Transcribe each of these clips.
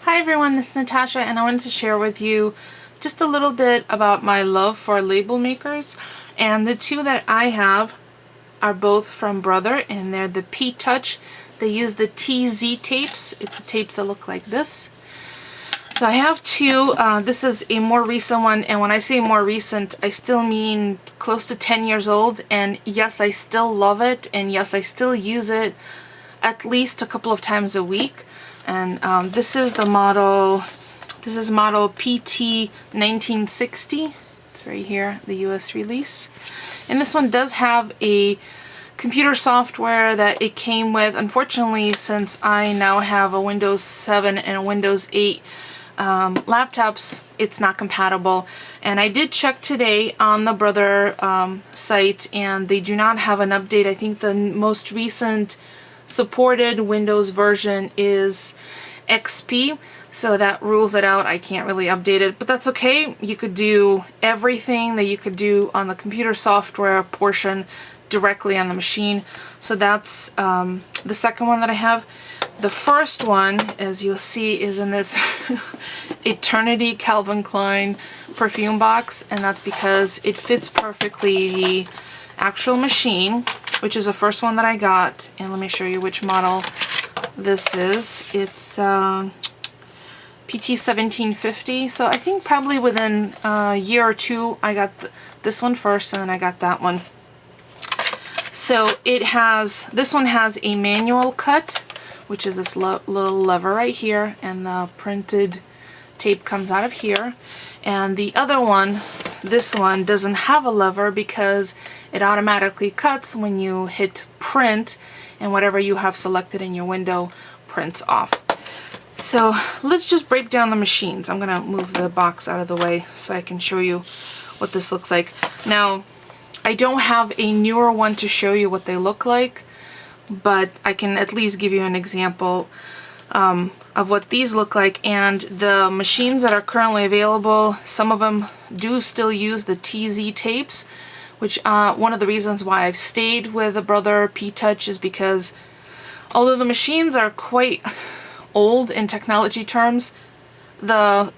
Hi everyone, this is Natasha and I wanted to share with you just a little bit about my love for label makers. And the two that I have are both from Brother and they're the P-Touch. They use the TZ tapes. It's tapes that look like this. So I have two. This is a more recent one, and when I say more recent, I still mean close to 10 years old. And yes, I still love it, and yes, I still use it at least a couple of times a week. And this is the model, this is model PT 1960. It's right here, the US release. And this one does have a computer software that it came with. Unfortunately, since I now have a Windows 7 and a Windows 8 laptops, it's not compatible. And I did check today on the Brother site, and they do not have an update. I think the most recent supported Windows version is XP, so that rules it out. I can't really update it, but that's okay. You could do everything that you could do on the computer software portion directly on the machine. So that's the second one that I have. The first one, as you'll see, is in this Eternity Calvin Klein perfume box, and that's because it fits perfectly the actual machine, which is the first one that I got. And let me show you which model this is. It's PT 1750. So I think probably within a year or two I got this one first, and then I got that one. So it has, this one has a manual cut, which is this little lever right here, and the printed tape comes out of here. And the other one, this one, doesn't have a lever because it automatically cuts when you hit print, and whatever you have selected in your window prints off. So let's just break down the machines. I'm gonna move the box out of the way so I can show you what this looks like. Now, I don't have a newer one to show you what they look like, but I can at least give you an example of what these look like. And the machines that are currently available, some of them do still use the TZ tapes, which one of the reasons why I've stayed with the Brother P-Touch is because although the machines are quite old in technology terms, the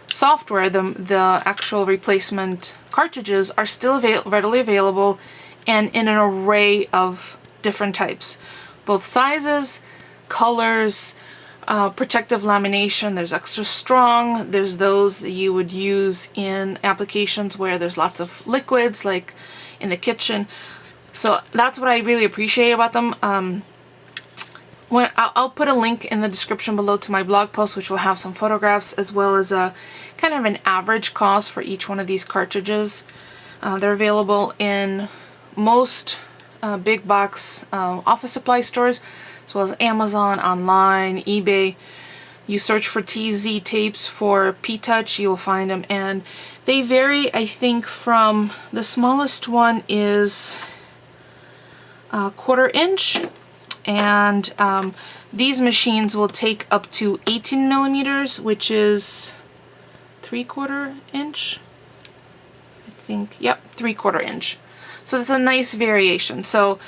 software, the actual replacement cartridges are still readily available and in an array of different types, both sizes, colors, protective lamination. There's extra strong, there's those that you would use in applications where there's lots of liquids, like in the kitchen. So that's what I really appreciate about them. I'll put a link in the description below to my blog post, which will have some photographs as well as a kind of an average cost for each one of these cartridges. They're available in most big box office supply stores, as well as Amazon, online, eBay. You search for TZ tapes for P-Touch, you will find them, and they vary. I think from the smallest one is a 1/4 inch, and these machines will take up to 18 millimeters, which is 3/4 inch. I think, yep, 3/4 inch. So it's a nice variation. So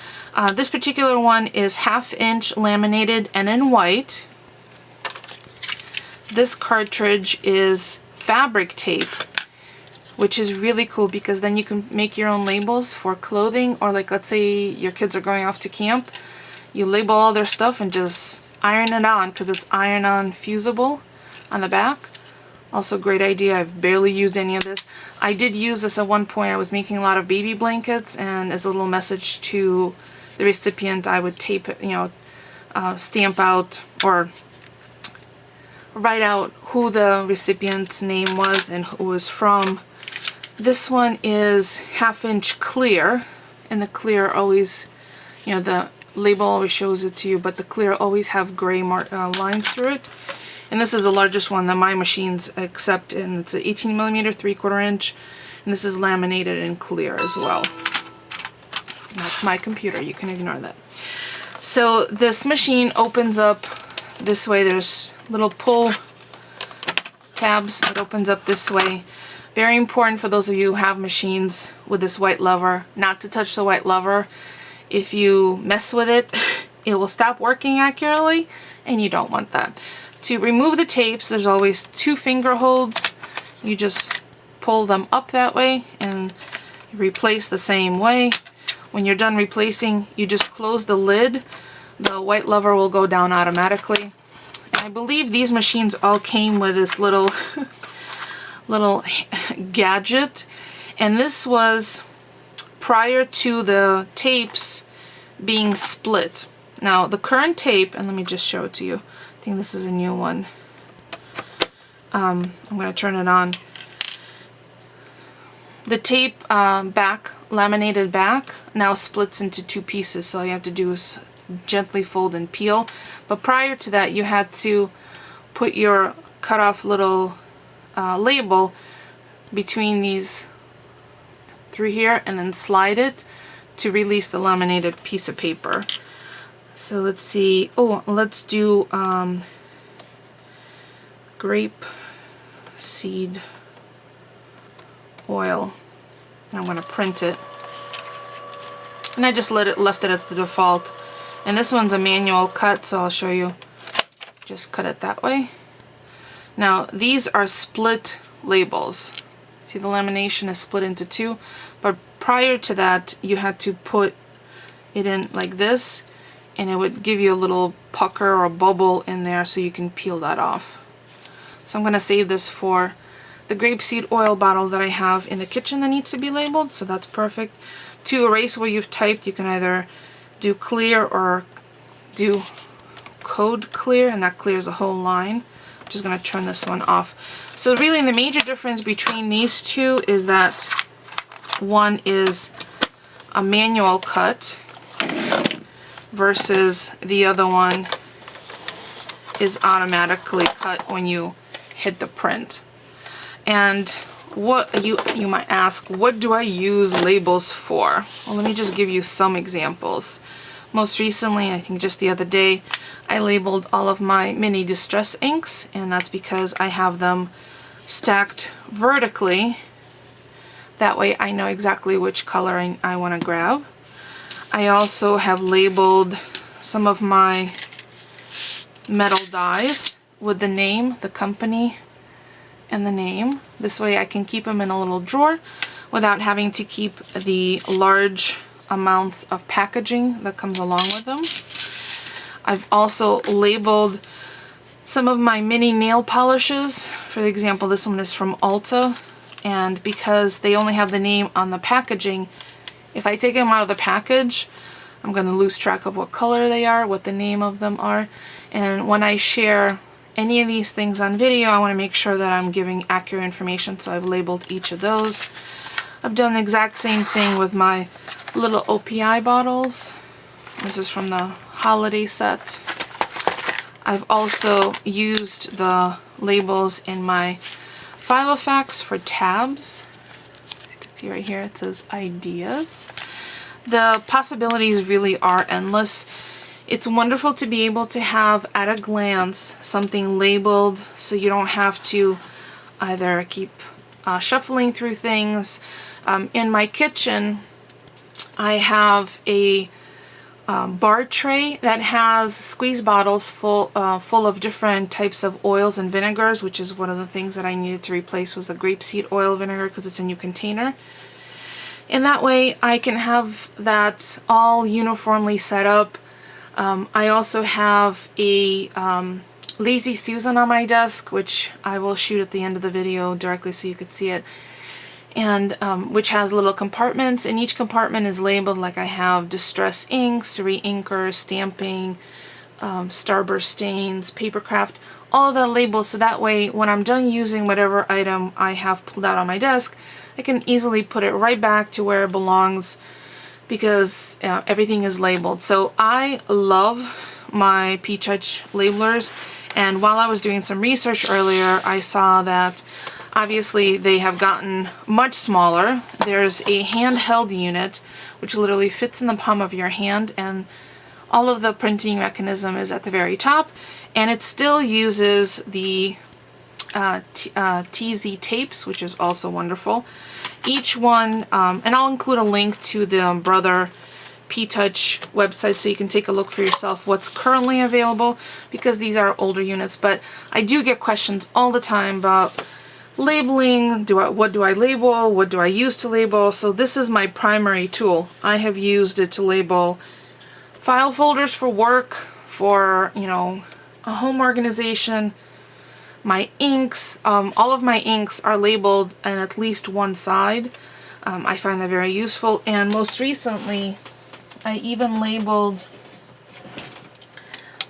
this particular one is 1/2 inch laminated and in white. This cartridge is fabric tape, which is really cool because then you can make your own labels for clothing, or like let's say your kids are going off to camp. You label all their stuff and just iron it on because it's iron-on fusible on the back. Also, great idea. I've barely used any of this. I did use this at one point. I was making a lot of baby blankets, and as a little message to the recipient, I would tape it, stamp out or write out who the recipient's name was and who it was from. This one is 1/2 inch clear, and the clear always, the label always shows it to you, but the clear always have gray lines through it. And this is the largest one that my machines accept, and it's an 18 millimeter, 3/4 inch, and this is laminated in clear as well. That's my computer, you can ignore that. So this machine opens up this way. There's little pull tabs. It opens up this way. Very important for those of you who have machines with this white lever, not to touch the white lever. If you mess with it, it will stop working accurately, and you don't want that. To remove the tapes, there's always 2 finger holds. You just pull them up that way and replace the same way. When you're done replacing, you just close the lid. The white lever will go down automatically. And I believe these machines all came with this little little gadget, and this was prior to the tapes being split. Now the current tape, and let me just show it to you. I think this is a new one. I'm going to turn it on. The tape back, laminated back, now splits into 2 pieces, so all you have to do is gently fold and peel. But prior to that, you had to put your cut off little label between these 3 here and then slide it to release the laminated piece of paper. So let's see, oh, let's do grape seed oil. I'm going to print it. And I just left it at the default. And this one's a manual cut, so I'll show you. Just cut it that way. Now these are split labels. See, the lamination is split into 2, but prior to that you had to put it in like this, and it would give you a little pucker or a bubble in there so you can peel that off. So I'm going to save this for the grapeseed oil bottle that I have in the kitchen that needs to be labeled, so that's perfect. To erase where you've typed, you can either do clear or do code clear, and that clears the whole line. I'm just going to turn this one off. So really the major difference between these 2 is that one is a manual cut versus the other one is automatically cut when you hit the print. And what you might ask, what do I use labels for? Well, let me just give you some examples. Most recently, I think just the other day, I labeled all of my mini distress inks, and that's because I have them stacked vertically. That way I know exactly which color I want to grab. I also have labeled some of my metal dies with the name, the company, and the name. This way I can keep them in a little drawer without having to keep the large amounts of packaging that comes along with them. I've also labeled some of my mini nail polishes. For example, this one is from Ulta, and because they only have the name on the packaging, if I take them out of the package, I'm going to lose track of what color they are, what the name of them are, and when I share any of these things on video, I want to make sure that I'm giving accurate information, so I've labeled each of those. I've done the exact same thing with my little OPI bottles. This is from the holiday set. I've also used the labels in my Filofax for tabs. As you can see right here, it says ideas. The possibilities really are endless. It's wonderful to be able to have at a glance something labeled so you don't have to either keep shuffling through things. In my kitchen, I have a bar tray that has squeeze bottles full of different types of oils and vinegars, which is one of the things that I needed to replace was the grapeseed oil vinegar because it's a new container. And that way I can have that all uniformly set up. I also have a Lazy Susan on my desk, which I will shoot at the end of the video directly so you could see it, and which has little compartments, and each compartment is labeled like I have distress inks, re-inker, stamping, starburst stains, papercraft, all of that labeled, so that way when I'm done using whatever item I have pulled out on my desk, I can easily put it right back to where it belongs because everything is labeled. So I love my P-Touch labelers, and while I was doing some research earlier, I saw that obviously they have gotten much smaller. There's a handheld unit which literally fits in the palm of your hand, and all of the printing mechanism is at the very top, and it still uses the TZ tapes, which is also wonderful. Each one, and I'll include a link to the Brother P-Touch website so you can take a look for yourself what's currently available, because these are older units. But I do get questions all the time about labeling. What do I label? What do I use to label? So this is my primary tool. I have used it to label file folders for work, for, you know, a home organization. My inks, all of my inks are labeled on at least one side. I find that very useful. And most recently, I even labeled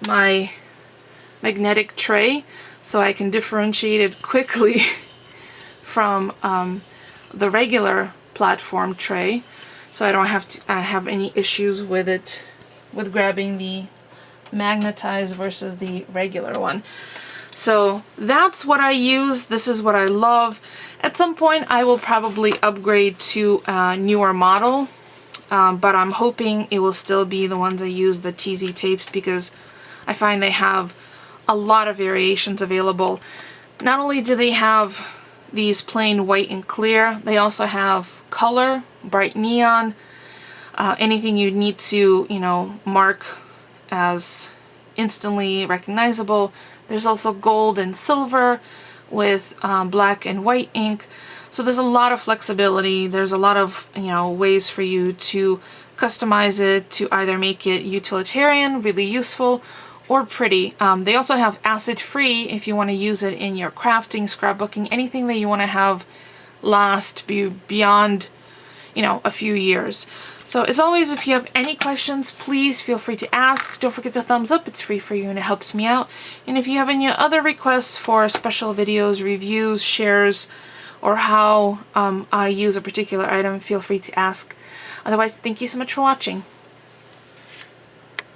my magnetic tray so I can differentiate it quickly from the regular platform tray, so I don't have to have any issues with it, with grabbing the magnetized versus the regular one. So that's what I use. This is what I love. At some point I will probably upgrade to a newer model. But I'm hoping it will still be the ones I use, the TZ tapes, because I find they have a lot of variations available. Not only do they have these plain white and clear, they also have color, bright neon, anything you need to, you know, mark as instantly recognizable. There's also gold and silver with black and white ink. So there's a lot of flexibility. There's a lot of, you know, ways for you to customize it to either make it utilitarian, really useful, or pretty. They also have acid-free if you want to use it in your crafting, scrapbooking, anything that you want to have last beyond, you know, a few years. So as always, if you have any questions, please feel free to ask. Don't forget to thumbs up. It's free for you and it helps me out. And if you have any other requests for special videos, reviews, shares, or how I use a particular item, feel free to ask. Otherwise, thank you so much for watching.